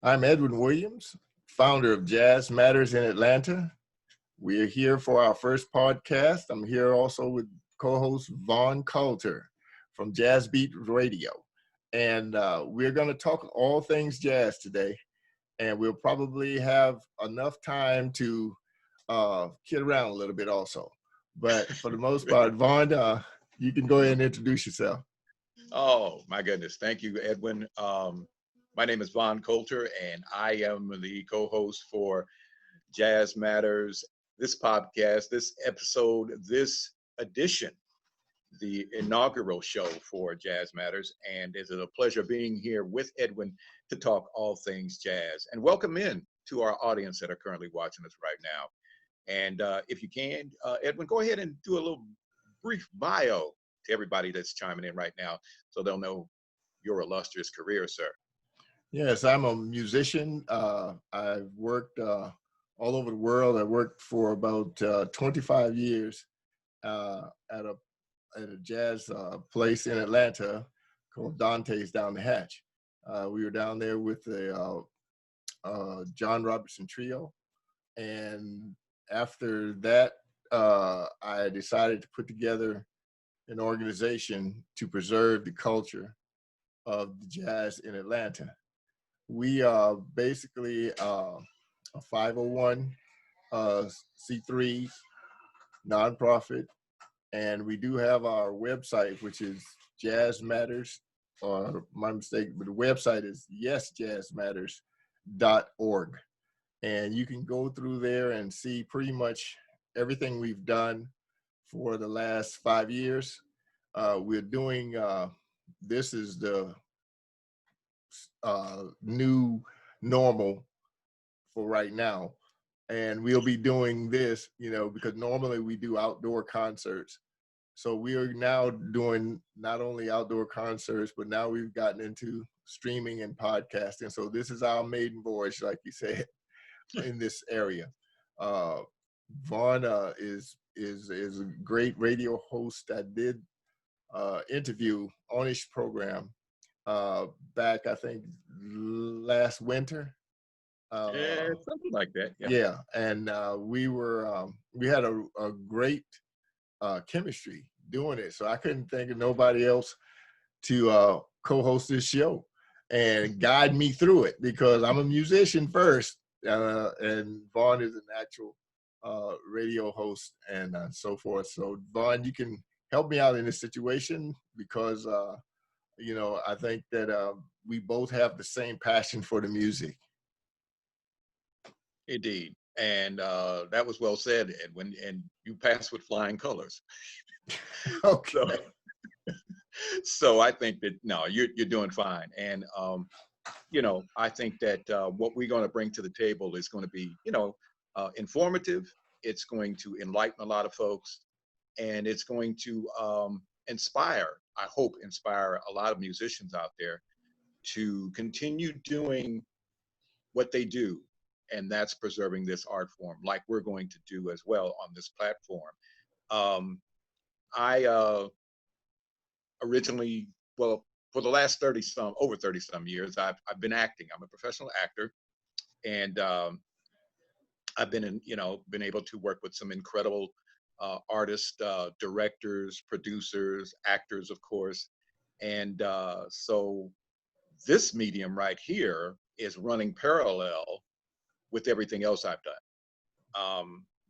I'm Edwin Williams, founder of Jazz Matters in Atlanta. We are here for our first podcast. I'm here also with co-host Vaughn Coulter from Jazz Beat Radio. And we're going to talk all things jazz today. And we'll probably have enough time to kid around a little bit also. But for the most part, Vaughn, you can go ahead and introduce yourself. Oh, my goodness. Thank you, Edwin. My name is Vaughn Coulter, and I am the co host for Jazz Matters, this podcast, this episode, this edition, the inaugural show for Jazz Matters. And it is a pleasure being here with Edwin to talk all things jazz. And welcome in to our audience that are currently watching us right now. And if you can, Edwin, go ahead and do a little brief bio to everybody that's chiming in right now so they'll know your illustrious career, sir. Yes, I'm a musician. I've worked all over the world. I worked for about 25 years at a jazz place in Atlanta called Dante's Down the Hatch. We were down there with the John Robertson Trio. And after that, I decided to put together an organization to preserve the culture of the jazz in Atlanta. We are basically a 501 C3 nonprofit, and we do have our website, which is Jazz Matters, or my mistake, but the website is yesjazzmatters.org. And you can go through there and see pretty much everything we've done for the last 5 years. We're doing, this is the new normal for right now. And we'll be doing this, because normally we do outdoor concerts. So we are now doing not only outdoor concerts, but now we've gotten into streaming and podcasting. So this is our maiden voyage, like you said, in this area. Vaughn is a great radio host that did interview on his program back, I think, last winter. Yeah, something like that. Yeah. Yeah, and we had a great chemistry doing it. So I couldn't think of nobody else to co-host this show and guide me through it, because I'm a musician first, and Vaughn is an actual radio host and so forth. So Vaughn, you can help me out in this situation, because I think that we both have the same passion for the music. Indeed. And that was well said, Edwin. And you passed with flying colors. Okay. So I think that no, you're doing fine. And I think that what we're going to bring to the table is going to be, informative. It's going to enlighten a lot of folks, and it's going to inspire. I hope inspire a lot of musicians out there to continue doing what they do, and that's preserving this art form, like we're going to do as well on this platform. I originally, well, for the last over 30 some years, I've been acting. I'm a professional actor, and I've been able to work with some incredible artists, directors, producers, actors, of course. And so this medium right here is running parallel with everything else I've done.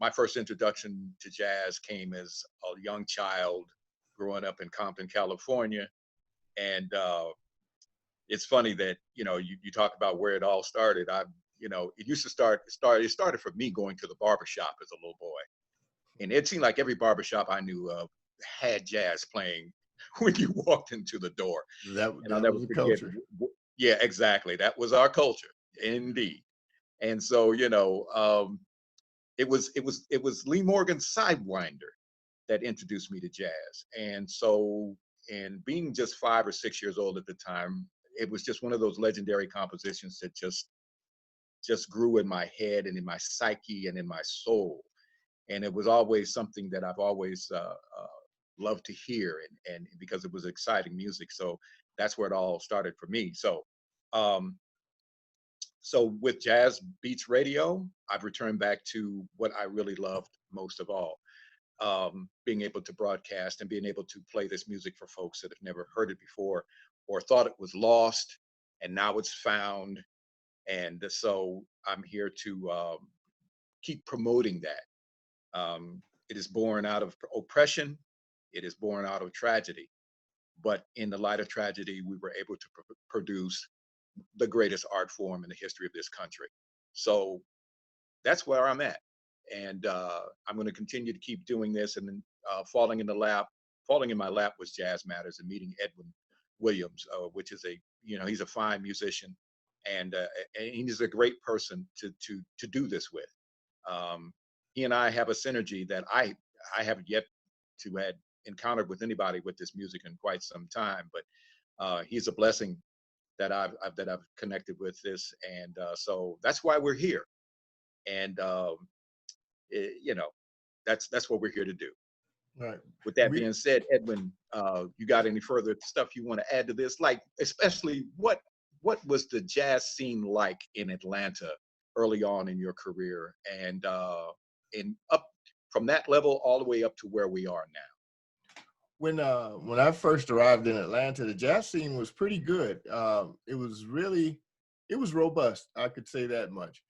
My first introduction to jazz came as a young child growing up in Compton, California. And it's funny that, you talk about where it all started. It used to it started for me going to the barbershop as a little boy. And it seemed like every barbershop I knew of had jazz playing when you walked into the door. That And I'll never was the forget. culture. Yeah, exactly. That was our culture, indeed. And so, it was Lee Morgan's Sidewinder that introduced me to jazz. And so, and being just 5 or 6 years old at the time, it was just one of those legendary compositions that just grew in my head and in my psyche and in my soul. And it was always something that I've always loved to hear, and because it was exciting music. So that's where it all started for me. So So with Jazz Beats Radio, I've returned back to what I really loved most of all, being able to broadcast and being able to play this music for folks that have never heard it before or thought it was lost, and now it's found. And so I'm here to keep promoting that. It is born out of oppression. It is born out of tragedy. But in the light of tragedy, we were able to produce the greatest art form in the history of this country. So that's where I'm at. And I'm going to continue to keep doing this. And then falling in my lap was Jazz Matters and meeting Edwin Williams, which is he's a fine musician, and he's a great person to do this with. He and I have a synergy that I haven't yet to had encountered with anybody with this music in quite some time. But he's a blessing that I've connected with this, and so that's why we're here. And you know, that's what we're here to do. Right. With that We being said, Edwin, you got any further stuff you want to add to this? Like, especially what was the jazz scene like in Atlanta early on in your career, and up from that level all the way up to where we are now? when I first arrived in Atlanta, the jazz scene was pretty good. It was robust. I could say that much.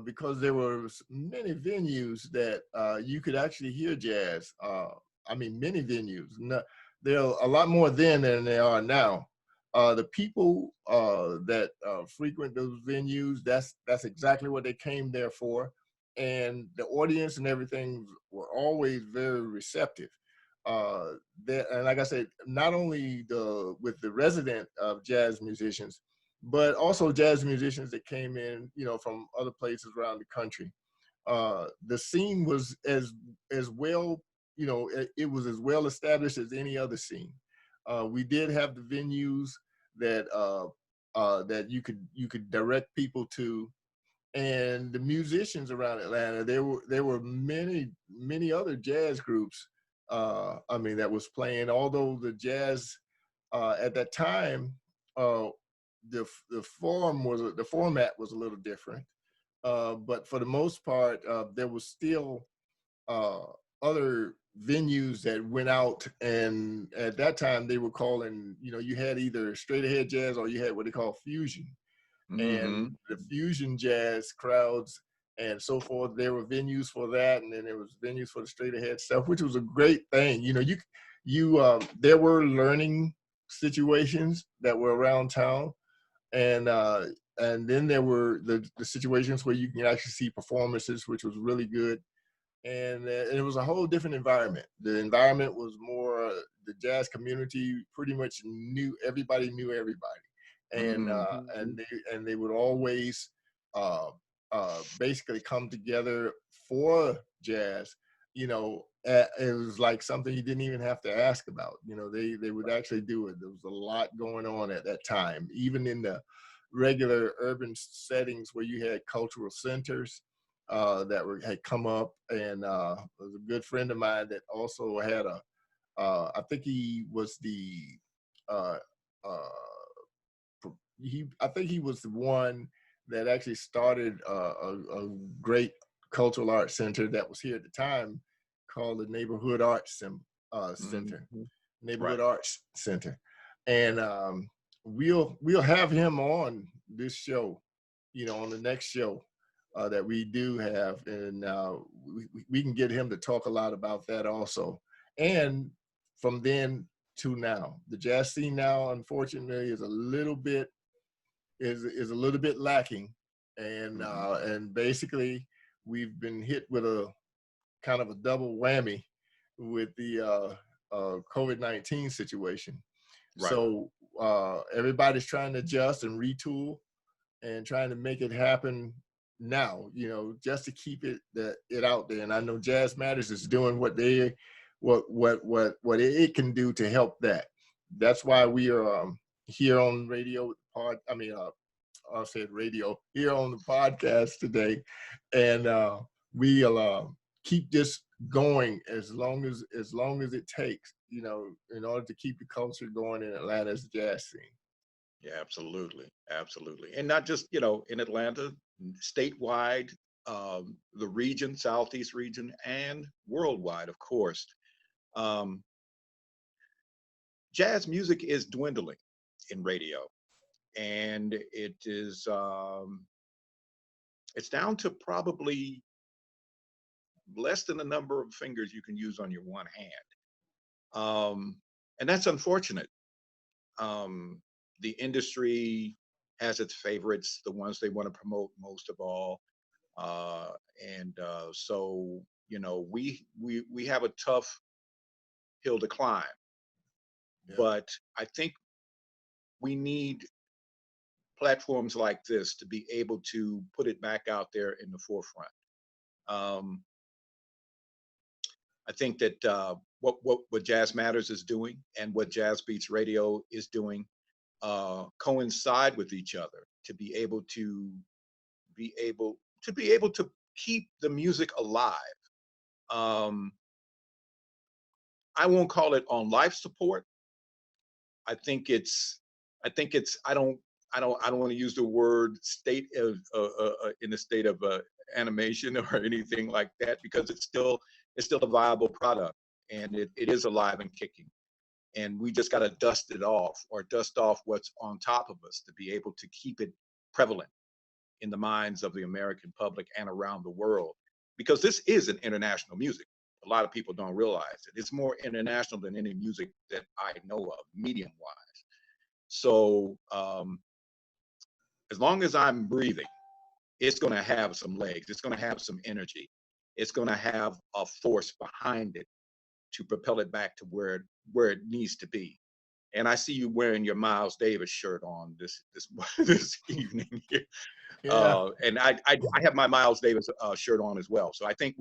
Because there were many venues that you could actually hear jazz. I mean, many venues. No, there are a lot more then than there are now. The people that frequent those venues, that's exactly what they came there for, and the audience and everything were always very receptive. And like I said, not only with the resident of jazz musicians, but also jazz musicians that came in, from other places around the country. The scene was as well, it was as well established as any other scene. We did have the venues that that you could direct people to, and the musicians around Atlanta. There were many other jazz groups. I mean, that was playing. Although the jazz at that time, uh, the format was a little different. But for the most part, there was still uh, other venues that went out, and at that time they were calling. You had either straight ahead jazz or you had what they call fusion, and Hmm. the fusion jazz crowds and so forth. There were venues for that, and then there was venues for the straight ahead stuff, which was a great thing. There were learning situations that were around town, and then there were the situations where you can actually see performances, which was really good. And it was a whole different environment. The environment was more the jazz community pretty much knew everybody, and Hmm. they would always uh, basically come together for jazz. It was like something you didn't even have to ask about. They would actually do it. There was a lot going on at that time, even in the regular urban settings where you had cultural centers had come up, and was a good friend of mine that also had I think he was uh, uh, I think he was the one that actually started a great cultural arts center that was here at the time, called the Hmm. Neighborhood Right. Arts Center, and we'll have him on this show, on the next show that we do have, and we can get him to talk a lot about that also. And from then to now, the jazz scene now, unfortunately, is a little bit lacking, Hmm. and basically we've been hit with a kind of a double whammy with the COVID-19 situation. Right. So everybody's trying to adjust and retool and trying to make it happen now, just to keep it out there. And I know Jazz Matters is doing what it can do to help that. That's why we are here on radio I said radio, here on the podcast today, and we'll keep this going as long as it takes, in order to keep the culture going in Atlanta's jazz scene. Yeah, absolutely, absolutely, and not just in Atlanta, statewide, the region, Southeast region, and worldwide, of course. Um, Jazz music is dwindling in radio, and it's down to probably less than the number of fingers you can use on your one hand, and that's unfortunate. Um, the industry has its favorites, the ones they want to promote most of all, uh, and so we have a tough hill to climb. Yeah. But I think we need platforms like this to be able to put it back out there in the forefront. Um, I think that what Jazz Matters is doing and what Jazz Beats Radio is doing coincide with each other to be able to keep the music alive. Um, I won't call it on life support. I think it's I don't want to use the word state of in the state of animation or anything like that, because it's still a viable product, and it is alive and kicking, and we just got to dust it off, or dust off what's on top of us, to be able to keep it prevalent in the minds of the American public and around the world, because this is an international music. A lot of people don't realize it. It's more international than any music that I know of, medium wise. So as long as I'm breathing, it's going to have some legs. It's going to have some energy. It's going to have a force behind it to propel it back to where it needs to be. And I see you wearing your Miles Davis shirt on this evening here. Yeah. And I have my Miles Davis shirt on as well. So I think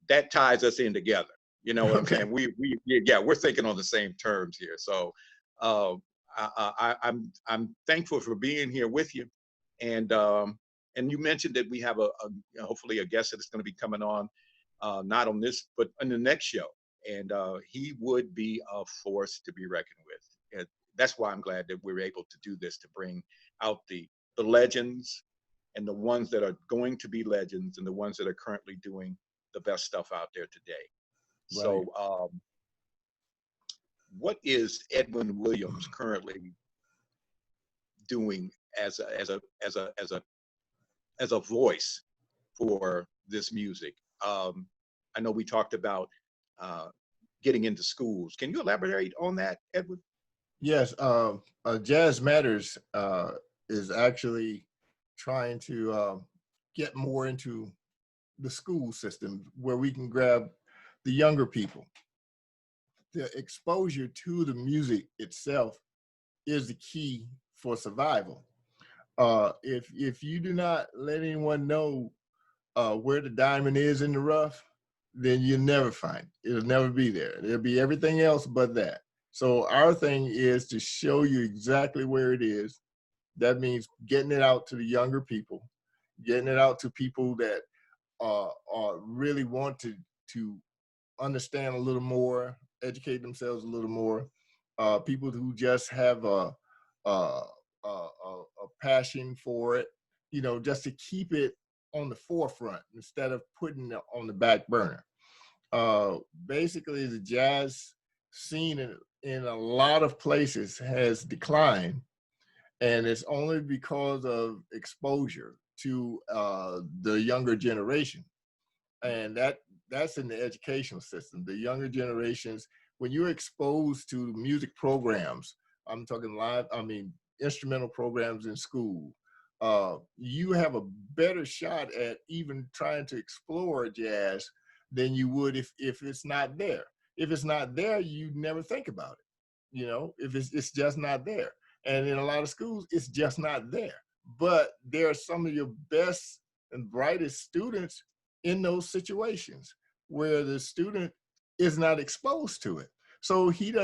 that ties us in together. You know what I'm Okay. saying? Yeah, we're thinking on the same terms here. So uh, I'm thankful for being here with you. And and you mentioned that we have hopefully a guest that's going to be coming on, not on this but on the next show. And he would be a force to be reckoned with. And that's why I'm glad that we're able to do this, to bring out the legends, and the ones that are going to be legends, and the ones that are currently doing the best stuff out there today. So, Right. what is Edwin Williams currently doing as a voice for this music? I know we talked about uh, getting into schools. Can you elaborate on that, Edwin? Yes. Jazz Matters is actually trying to get more into the school system where we can grab the younger people. The exposure to the music itself is the key for survival. If you do not let anyone know where the diamond is in the rough, then you'll never find it. It'll never be there. There'll be everything else but that. So our thing is to show you exactly where it is. That means getting it out to the younger people, getting it out to people that really want to understand a little more, educate themselves a little more. People who just have a passion for it, just to keep it on the forefront instead of putting it on the back burner. Basically, the jazz scene in a lot of places has declined, and it's only because of exposure to the younger generation, and that's in the educational system. The younger generations, when you're exposed to music programs, I'm talking live, I mean instrumental programs in school, you have a better shot at even trying to explore jazz than you would if it's not there. If it's not there, you never think about it. If it's just not there. And in a lot of schools, it's just not there. But there are some of your best and brightest students in those situations where the student is not exposed to it. So he's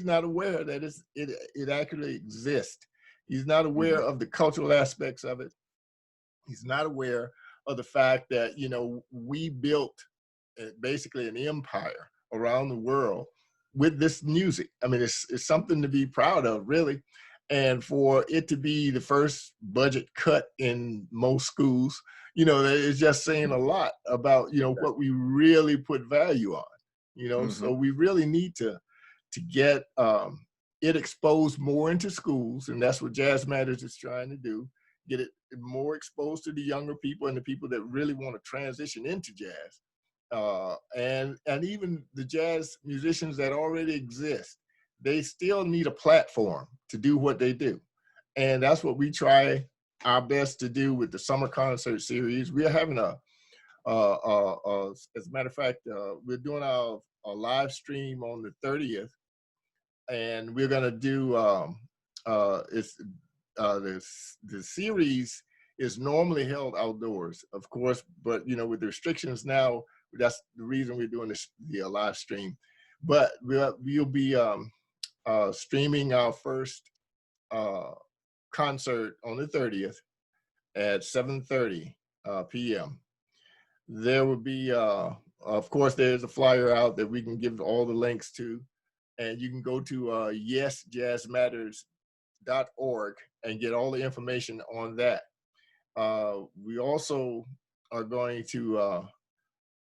not aware that it actually exists. He's not aware Mhm. of the cultural aspects of it. He's not aware of the fact that, we built basically an empire around the world with this music. I mean, it's something to be proud of, really. And for it to be the first budget cut in most schools, it's just saying a lot about, what we really put value on, so Mm-hmm. we really need to get it exposed more into schools. And that's what Jazz Matters is trying to do, get it more exposed to the younger people and the people that really want to transition into jazz. And even the jazz musicians that already exist, they still need a platform to do what they do. And that's what we try our best to do with the summer concert series. We're having as a matter of fact, we're doing a live stream on the 30th, and we're gonna do it's this the series is normally held outdoors, of course, but with the restrictions now, that's the reason we're doing the live stream. But we'll be streaming our first uh, concert on the 30th at 7:30 p.m. There will be, of course, there's a flyer out that we can give all the links to, and you can go to yesjazzmatters.org and get all the information on that. We also are going to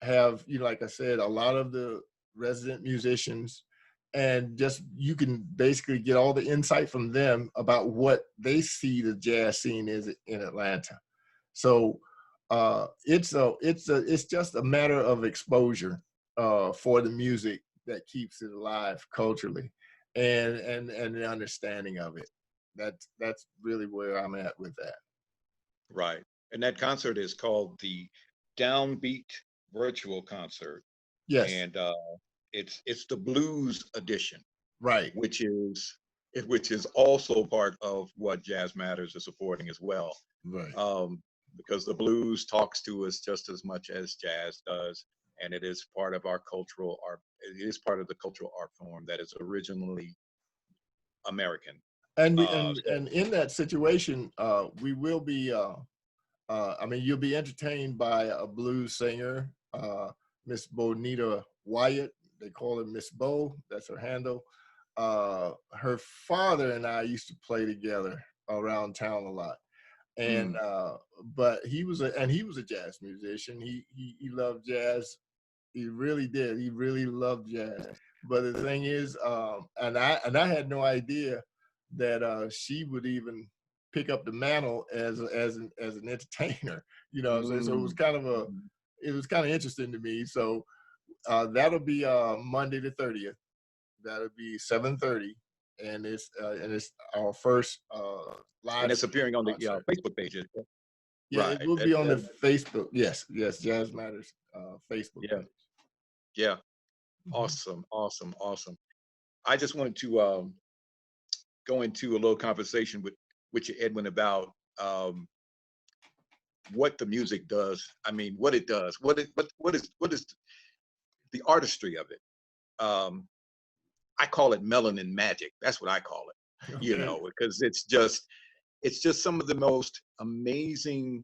have, like I said, a lot of the resident musicians, and just you can basically get all the insight from them about what they see the jazz scene is in Atlanta. So it's just a matter of exposure for the music that keeps it alive culturally, and the understanding of it. That's really where I'm at with that. Right. And that concert is called the Downbeat Virtual Concert, Yes, and it's the blues edition, right, which is also part of what Jazz Matters is supporting as well. right. Because the blues talks to us just as much as jazz does, and it is part of our cultural art. It is part of the cultural art form that is originally American. And we So and in that situation, we will be. I mean, you'll be entertained by a blues singer, Miss Bonita Wyatt. They call her Miss Bo. That's her handle. Her father and I used to play together around town a lot, and mm, but he was a jazz musician. He loved jazz. He really did. He really loved jazz. But the thing is, and I had no idea that she would even pick up the mantle as an entertainer. You know what I'm saying? So mm, mm. it was kind of interesting to me. So that'll be Monday the 30th. That'll be 7:30, and it's our first And live it's stream appearing on the concert. Facebook page. Yeah, it Right. will That, be on the that, Facebook. Yes, yes, Jazz Matters Facebook yeah. page. Yeah. Mhm. Awesome. Awesome. Awesome. I just wanted to go into a little conversation with you, Edwin, about what the music does. I mean, what it does. What is the artistry of it? Um, I call it melanin magic. That's what I call it. Okay. Because it's just some of the most amazing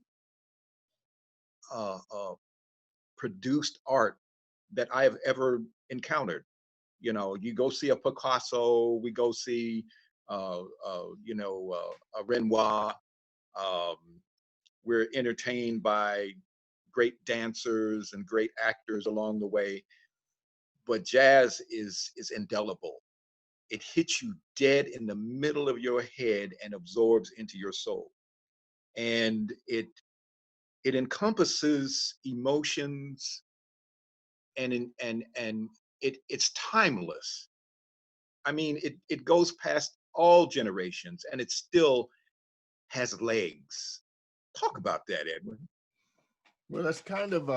uh, uh, produced art that I have ever encountered. You go see a Picasso, we go see, a Renoir. Um, we're entertained by great dancers and great actors along the way. But jazz is indelible. It hits you dead in the middle of your head and absorbs into your soul. And it encompasses emotions, and it's timeless. I mean, it goes past all generations, and it still has legs. Talk about that, Edwin. Well, that's kind of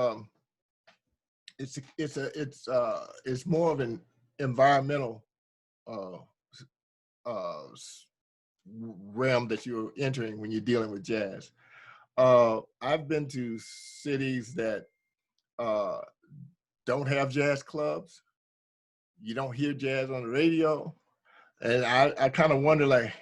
it's more of an environmental uh, uh, realm that you're entering when you're dealing with jazz. I've been to cities that uh, don't have jazz clubs. You don't hear jazz on the radio, and I kind of wonder, like,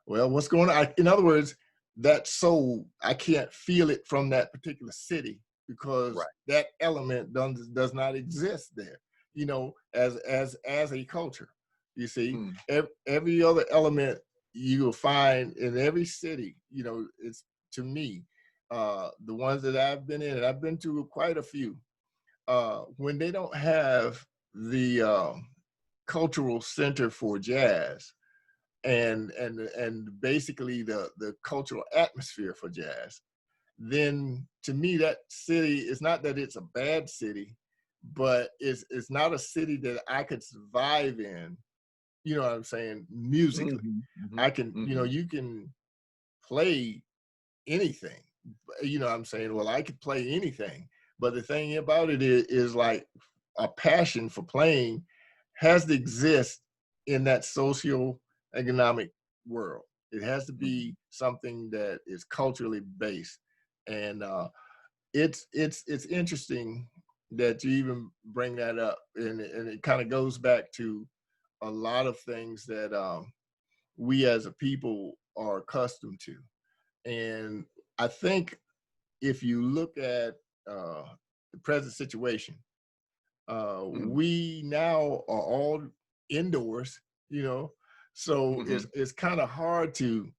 well, what's going on? In other words, that soul, I can't feel it from that particular city because Right. that element does not exist there. As a culture, you see, Mm, every other element. you'll find in every city, it's to me, the ones that I've been in, and I've been to quite a few, when they don't have the cultural center for jazz and basically the cultural atmosphere for jazz, then to me that city is not that it's a bad city, but it's not a city that I could survive in. You know what I'm saying? Musically, Mhm, mhm, I can, mhm. you can play anything. You know what I'm saying? Well, I could play anything, but the thing about it is like a passion for playing has to exist in that socio-economic world. It has to Mhm. be something that is culturally based, and it's interesting that you even bring that up, and it kind of goes back to a lot of things that we as a people are accustomed to. And I think if you look at uh, the present situation, Mm, we now are all indoors, you know, so it's mhm. it's kind of hard to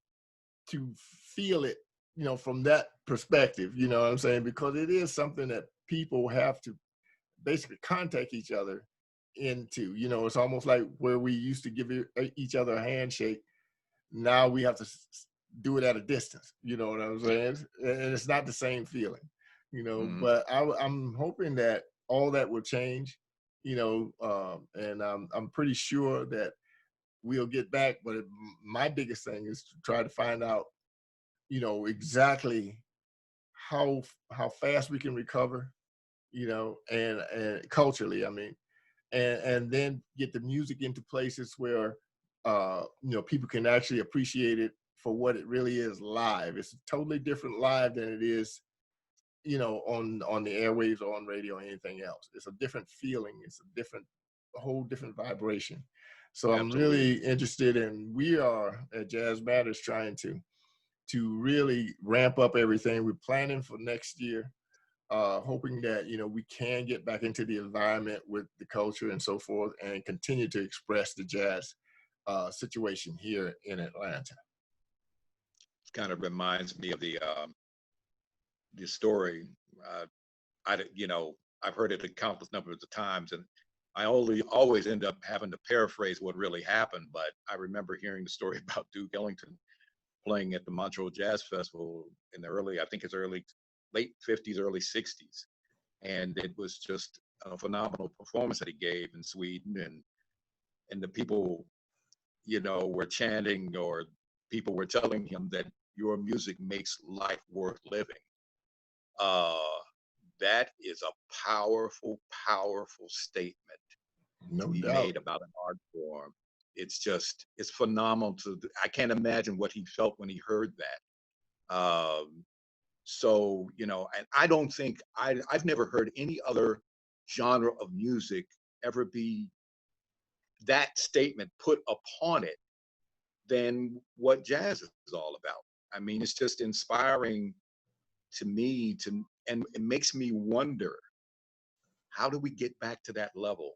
feel it, from that perspective. You know what I'm saying? Because it is something that people have to basically contact each other into. It's almost like where we used to give each other a handshake. Now we have to do it at a distance. You know what I'm saying? And it's not the same feeling. Mhm. But I'm hoping that all that will change. And I'm pretty sure that we'll get back. But my biggest thing is to try to find out, exactly how fast we can recover. And culturally, I mean, and then get the music into places where people can actually appreciate it for what it really is live. It's a totally different live than it is, on the airwaves or on radio or anything else. It's a different feeling. It's a whole different vibration. So I'm Absolutely. really interested in, we are at Jazz Matters trying to really ramp up everything. We're planning for next year, hoping that we can get back into the environment with the culture and so forth, and continue to express the jazz situation here in Atlanta. It kind of reminds me of the story. Uh, I've heard it a countless numbers of times, and I only always end up having to paraphrase what really happened. But I remember hearing the story about Duke Ellington playing at the Montreux Jazz Festival in the I think it's late '50s, early '60s, and it was just a phenomenal performance that he gave in Sweden, and the people, were chanting, or people were telling him that your music makes life worth living. Uh, that is a powerful, powerful statement to No be doubt. made about an art form. It's phenomenal. I can't imagine what he felt when he heard that. So, and I don't think I've never heard any other genre of music ever be that statement put upon it than what jazz is all about. I mean, it's just inspiring to me and it makes me wonder, how do we get back to that level?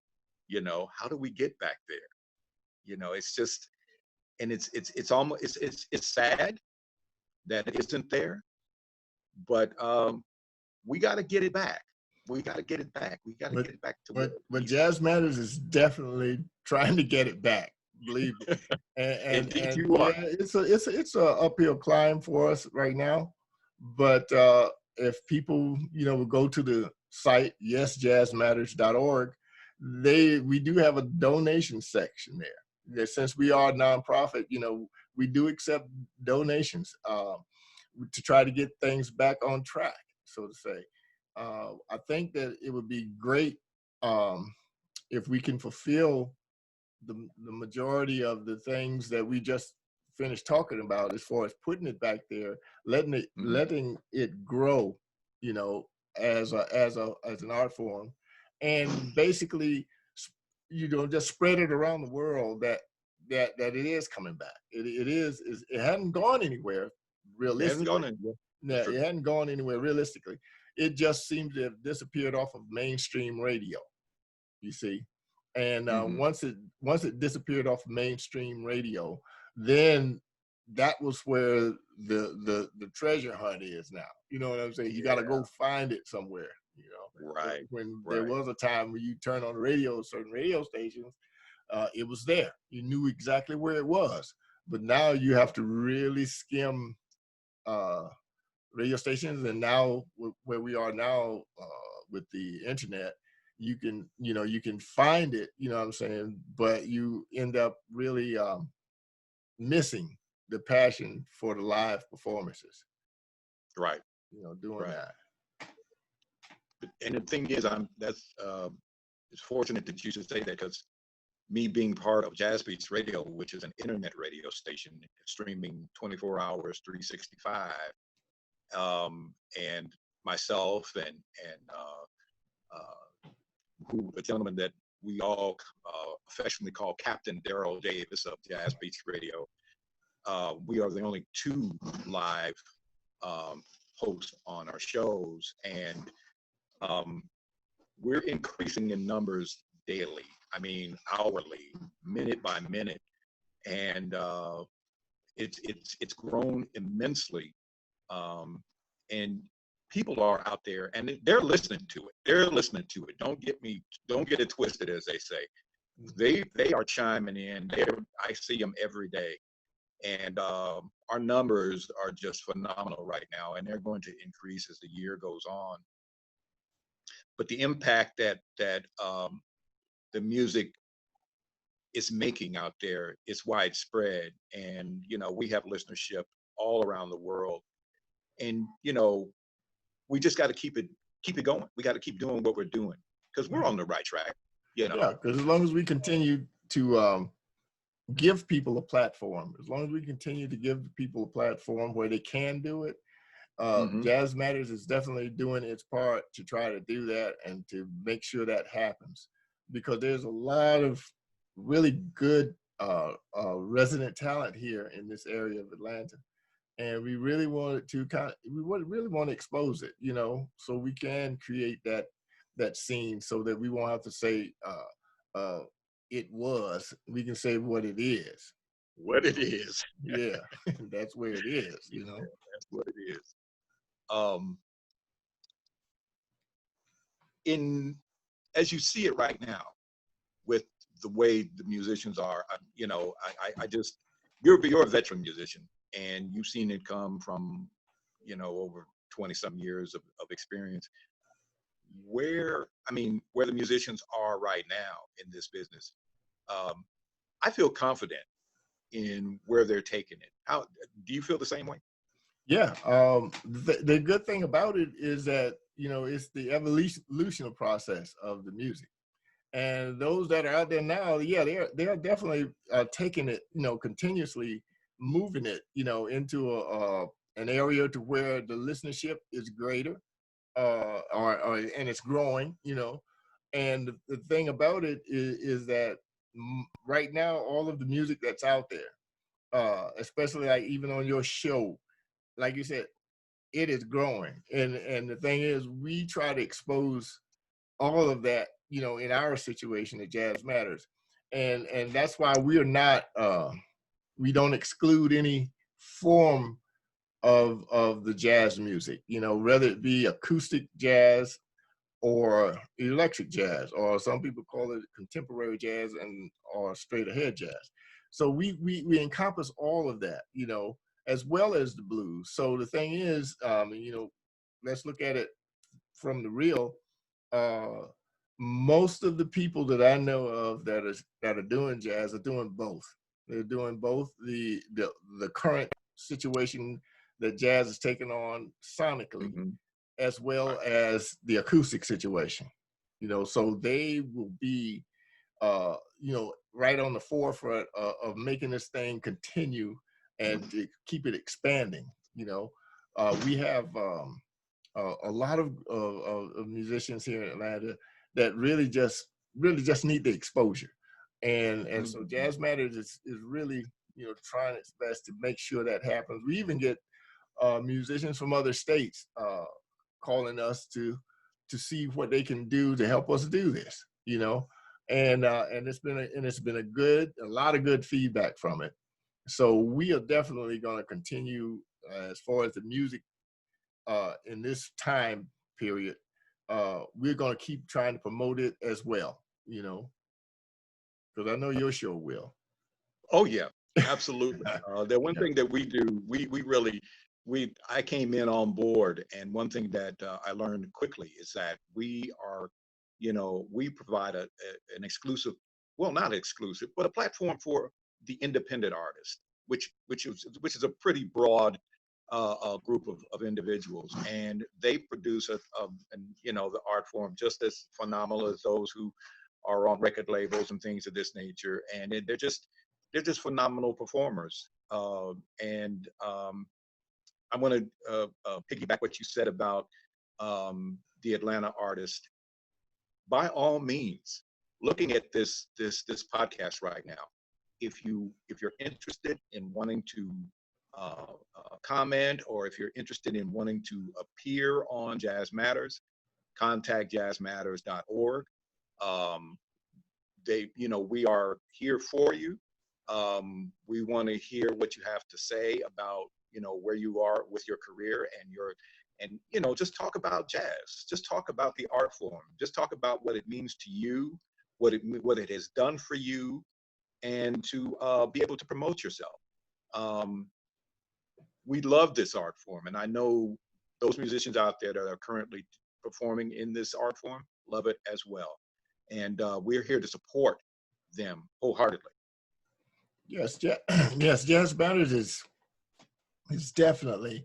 How do we get back there? It's just, and it's almost, it's sad that it isn't there, but we got to get it back. We got to get it back. We got to but get it back to where but it but needs to Jazz Matters is definitely trying to get it back, believe me. be. And Indeed, you yeah, are. it's a uphill climb for us right now. But if people, will go to the site yesjazzmatters.org, we do have a donation section there. Since we are a nonprofit, we do accept donations to try to get things back on track, so to say. I think that it would be great um, if we can fulfill the majority of the things that we just finished talking about, as far as putting it back there, Mhm. letting it grow, you know, as an art form, and basically, just spread it around the world that it is coming back. It hadn't gone anywhere It hasn't gone realistically. anywhere. No, That's it true. hadn't gone anywhere realistically. It just seemed to have disappeared off of mainstream radio, you see. And Hmm. once it disappeared off mainstream radio, then that was where the treasure hunt is now. You know what I'm saying? You got to Yeah. go find it somewhere. You know, Right. when there Right. was a time when you turn on the radio, certain radio stations, it was there. You knew exactly where it was. But now you have to really skim uh, radio stations, and now where we are now with the internet, you can find it. You know what I'm saying? But you end up really missing the passion for the live performances. Right. Doing Right. that. And the thing is, it's fortunate that you should say that, because me being part of Jazz Beats Radio, which is an internet radio station streaming 24 hours, 365, and myself and who the gentleman that we all affectionately call Captain Daryl Davis of Jazz Beats Radio, we are the only two live hosts on our shows, and we're increasing in numbers daily. I mean, hourly, minute by minute, and it's grown immensely. And people are out there, and they're listening to it. They're listening to it. Don't get it twisted, as they say. They are chiming in. I see them every day, and our numbers are just phenomenal right now, and they're going to increase as the year goes on. But the impact that the music is making out there is widespread, and we have listenership all around the world, and we just got to keep it going. We got to keep doing what we're doing, because we're on the right track. Yeah, because as long as we continue to give people a platform, as long as we continue to give people a platform where they can do it, Jazz Matters is definitely doing its part to try to do that and to make sure that happens, because there's a lot of really good resident talent here in this area of Atlanta, and we really wanted to really want to expose it, so we can create that scene, so that we won't have to say it was. We can say what it is. What it is. Yeah, that's where it is. That's what it is. As you see it right now, with the way the musicians are, I just, you're a veteran musician, and you've seen it come from, over 20 some years of experience. Where the musicians are right now in this business, I feel confident in where they're taking it. How do you feel the same way? Yeah. The good thing about it is that, it's the evolutional process of the music. And those that are out there now, yeah, they're definitely taking it, continuously moving it, into an area to where the listenership is greater, and it's growing, And the thing about it is that right now, all of the music that's out there, especially like even on your show, like you said, it is growing. And the thing is, we try to expose all of that, in our situation at Jazz Matters. And that's why we are not we don't exclude any form of the jazz music, whether it be acoustic jazz or electric jazz, or some people call it contemporary jazz and or straight ahead jazz. So we encompass all of that, as well as the blues. So the thing is, let's look at it from the real. Uh, Most of the people that I know of that are doing jazz are doing both. They're doing both the current situation that jazz is taking on sonically, as well as the acoustic situation. So they will be right on the forefront of making this thing continue and to keep it expanding. We have a lot of musicians here in Atlanta that really just need the exposure, and so Jazz Matters is really trying its best to make sure that happens. We even get musicians from other states calling us to see what they can do to help us do this, and it's been a lot of good feedback from it. So we are definitely going to continue as far as the music in this time period. We're going to keep trying to promote it as well, you know, because I know your show will. Oh yeah, absolutely. The one Yeah. thing that we do, we really, I came in on board, and one thing that I learned quickly is that we are, we provide an exclusive, well, not exclusive, but a platform for the independent artist, which is a pretty broad group of individuals, and they produce the art form just as phenomenal as those who are on record labels and things of this nature, and they're just phenomenal performers. And I want to piggyback what you said about the Atlanta artist. By all means, looking at this podcast right now, if you're interested in wanting to comment, or if you're interested in wanting to appear on Jazz Matters, contact jazzmatters.org. Um, we are here for you. We want to hear what you have to say about, where you are with your career and just talk about jazz. Just talk about the art form. Just talk about what it means to you, what it has done for you, and to be able to promote yourself. Um, we love this art form, and I know those musicians out there that are currently performing in this art form love it as well. And we're here to support them wholeheartedly. Yes, yes, Jazz Matters is definitely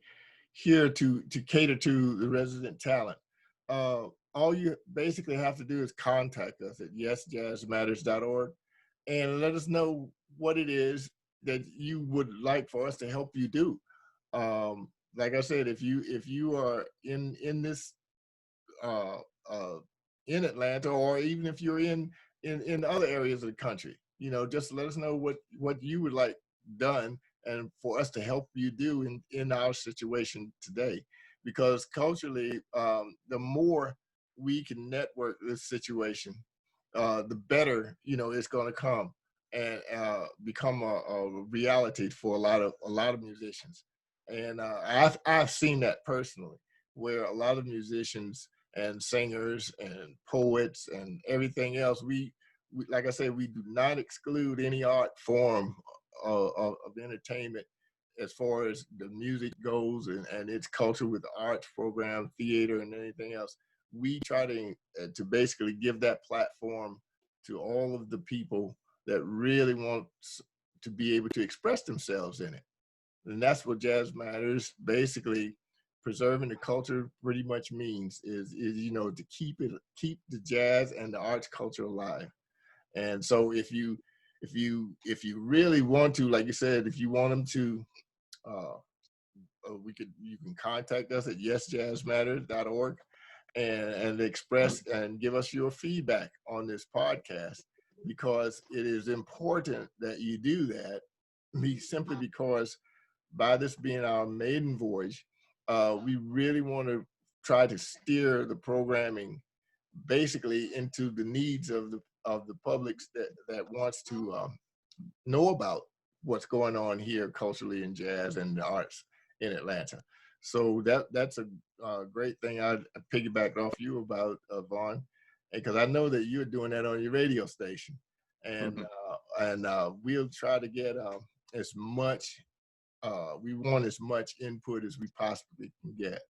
here to cater to the resident talent. All you basically have to do is contact us at yesjazzmatters.org and let us know what it is that you would like for us to help you do. Like I said, if you are in this uh, uh, in Atlanta, or even if you're in other areas of the country, just let us know what you would like done, and for us to help you do in our situation today. Because culturally, the more we can network this situation, the better it's going to come and become a reality for a lot of musicians. And I've seen that personally, where a lot of musicians and singers and poets and everything else, we like I said, we do not exclude any art form of entertainment as far as the music goes, and its culture with the arts program, theater, and anything else. We try to basically give that platform to all of the people that really want to be able to express themselves in it. And that's what Jazz Matters, basically preserving the culture, pretty much means is to keep the jazz and the arts culture alive. And so if you really want to, like you said, if you want them to, uh, you can contact us at yesjazzmatters.org and express and give us your feedback on this podcast, because it is important that you do that. Simply because by this being our maiden voyage, we really want to try to steer the programming basically into the needs of the publics that wants to know about what's going on here culturally in jazz and the arts in Atlanta. So that's a great thing. I piggybacked off you about, Vaughn, because I know that you're doing that on your radio station, and we'll try to get as much. We want as much input as we possibly can get,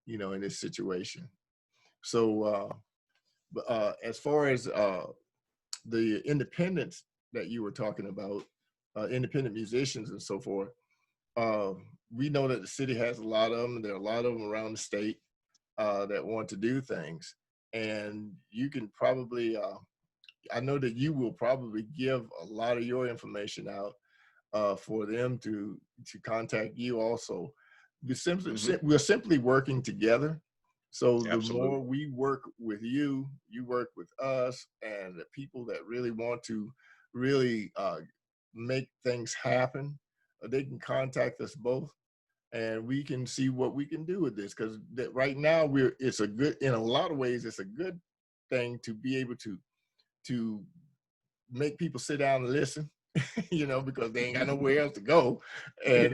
in this situation. So, as far as the independence that you were talking about, independent musicians and so forth, uh, we know that the city has a lot of them. There are a lot of them around the state that want to do things, and you can probably. I know that you will probably give a lot of your information out for them to contact you also. We're simply working together. So the more Absolutely. we work with you, you work with us, and the people that really want to really make things happen, they can contact us both, and we can see what we can do with this. Because that right now it's a good, in a lot of ways, it's a good thing to be able to make people sit down and listen because they ain't got nowhere else to go. And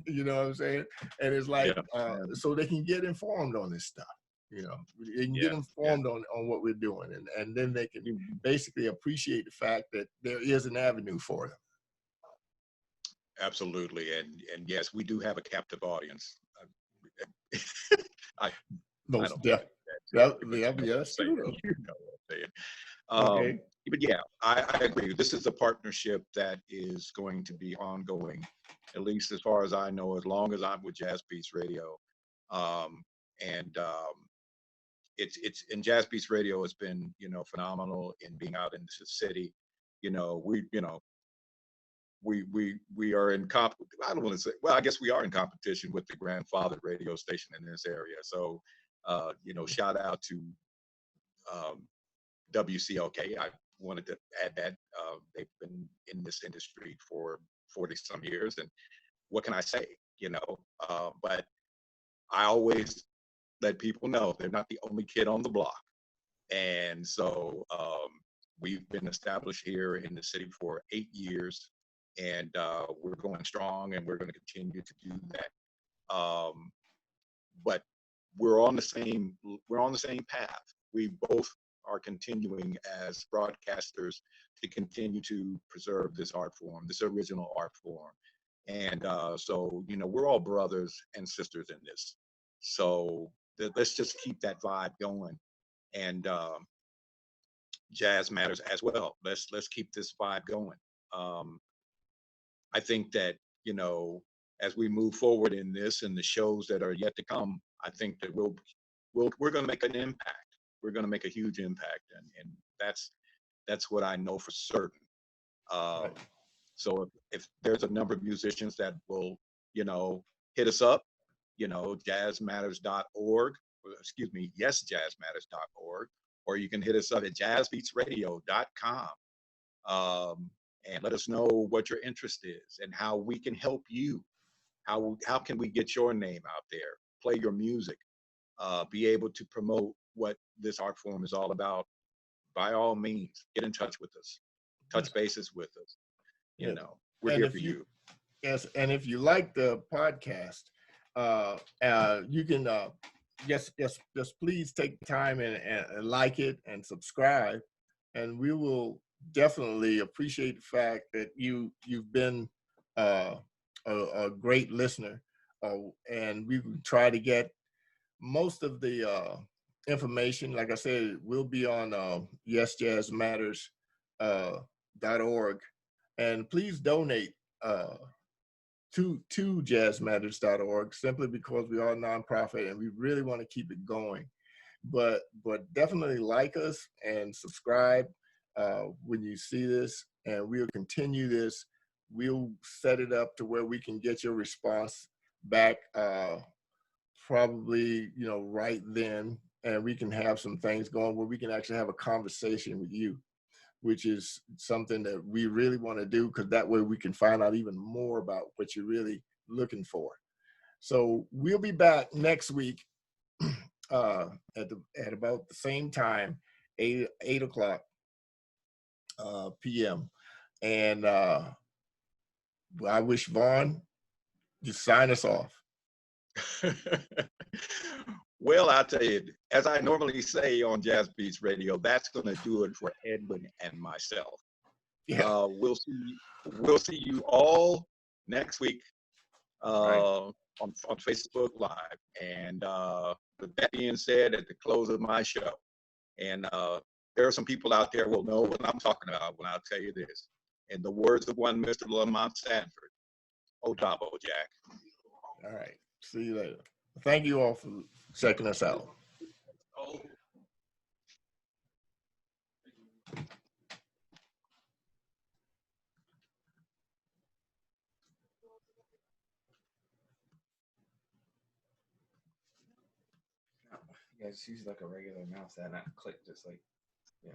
you know what I'm saying? And it's like, Yeah. so they can get informed on this stuff. They can get Yeah. Yeah. informed on what we're doing, and then they can Mhm. basically appreciate the fact that there is an avenue for them. Absolutely. And yes, we do have a captive audience. I, I Most don't definitely. but Yeah, you know yeah, what I'm that's saying. true though. You know what I'm saying. Okay. But yeah, I agree. This is a partnership that is going to be ongoing, at least as far as I know, as long as I'm with Jazz Beats Radio. Um, and it's and Jazz Beats Radio has been, phenomenal in being out in the city. We are in I don't want to say, well, I guess we are in competition with the grandfather radio station in this area. So shout out to um, WCLK. I wanted to add that they've been in this industry for 40 some years, and what can I say? But I always let people know they're not the only kid on the block, and so we've been established here in the city for 8 years, and we're going strong, and we're going to continue to do that. But we're on the same path. We both are continuing as broadcasters to continue to preserve this art form, this original art form. And so, we're all brothers and sisters in this. So let's just keep that vibe going. And Jazz Matters as well. Let's keep this vibe going. Um, I think that, as we move forward in this and the shows that are yet to come, I think that we're going to make an impact. We're going to make a huge impact, and that's what I know for certain. Um, Right. so if there's a number of musicians that will, hit us up, jazzmatters.org, excuse me, yesjazzmatters.org, or you can hit us up at jazzbeatsradio.com, and let us know what your interest is and how we can help you. How can we get your name out there, play your music, be able to promote what this art form is all about? By all means, get in touch with us, Yeah. touch bases with us. Yeah. We're And here if for you you. Yes, and if you like the podcast, you can just please take time and like it and subscribe, and we will definitely appreciate the fact that you've been uh, a great listener, and we will try to get most of the information. Like I said, we'll be on yesjazzmatters.org, and please donate. To jazzmatters.org, simply because we are a nonprofit and we really want to keep it going. But definitely like us and subscribe when you see this, and we'll continue this. We'll set it up to where we can get your response back probably right then, and we can have some things going where we can actually have a conversation with you, which is something that we really want to do, because that way we can find out even more about what you're really looking for. So we'll be back next week at about the same time, 8 o'clock p.m. And I wish Vaughn just sign us off. Well, I'll tell you, as I normally say on Jazz Beats Radio, that's going to do it for Edwin and myself. Yeah. We'll see you all next week Right. on Facebook Live. And with that being said, at the close of my show, and there are some people out there who will know what I'm talking about when I tell you this. In the words of one Mr. Lamont Sanford, Odabo, Jack. All right. See you later. Thank you all for checking us out. Oh. Yeah, just use like a regular mouse and not click, just like, yeah.